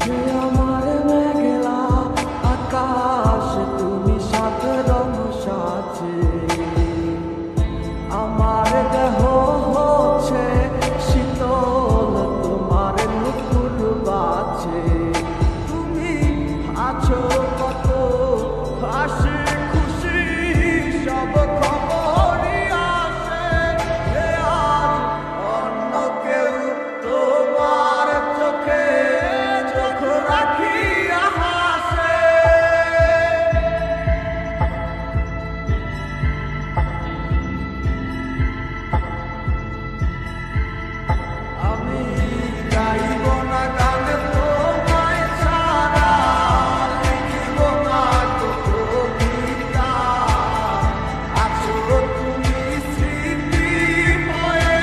যে আমার মেঘলা আকাশ তুমি সাত রং সাজে আমার দেহ হচ্ছে শীতল তোমার নুপুর বাজে তুমি আছো কত হাসি খুশি সব খবরই আসে যে আজ অন্য কেউ তোমার চোখে চোখ রাখিয়া হাসে আমি গাইব না গান তোমায় ছাড়া লিখিব না তো কবিতা আছো তুমি স্মৃতি হয়ে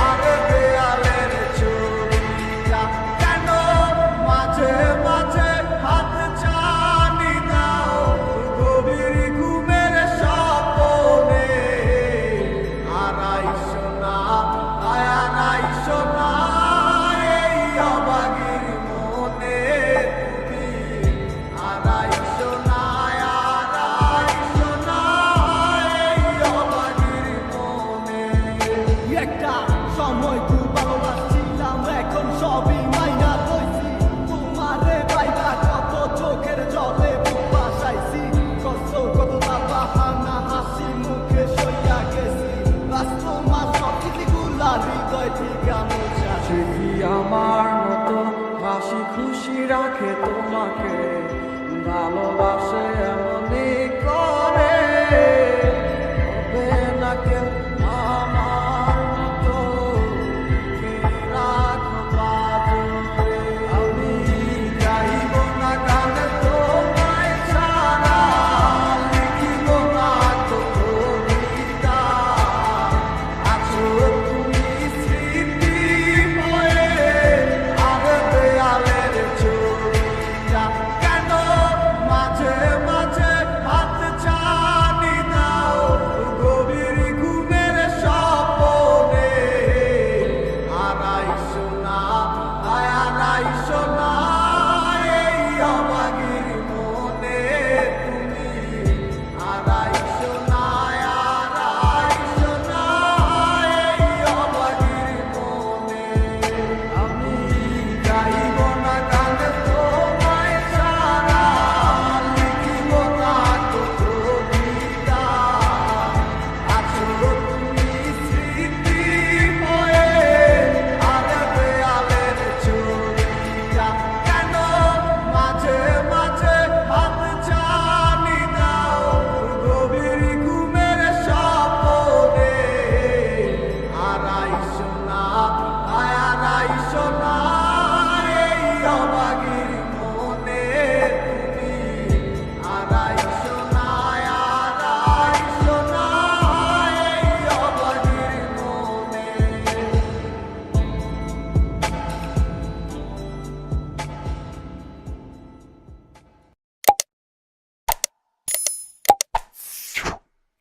আর দেয়ালের ছবিটা কেন মাঝে মাঝে হাত ছানি দাও গভীর ঘুমের স্বপ্নে আড়াইশো না আড়াইশো না এই অবাগির মনে তুমি আড়াইশো না আড়াইশো না এই অবাগির মনে একটা সময় খুব ভালোবাসছিলাম এখন সবই মাইনা লইছি তোমারে পাইবা কত চোখের জলে বুক ভাসাইছি কত বাহানা হাসি মুখে সইয়া গেছি বাস্তব সব স্মৃতিগুলা হৃদয় থেকে মোছা সে কি আমার মতো হাসি খুশি রাখে তোমাকে ভালোবাসা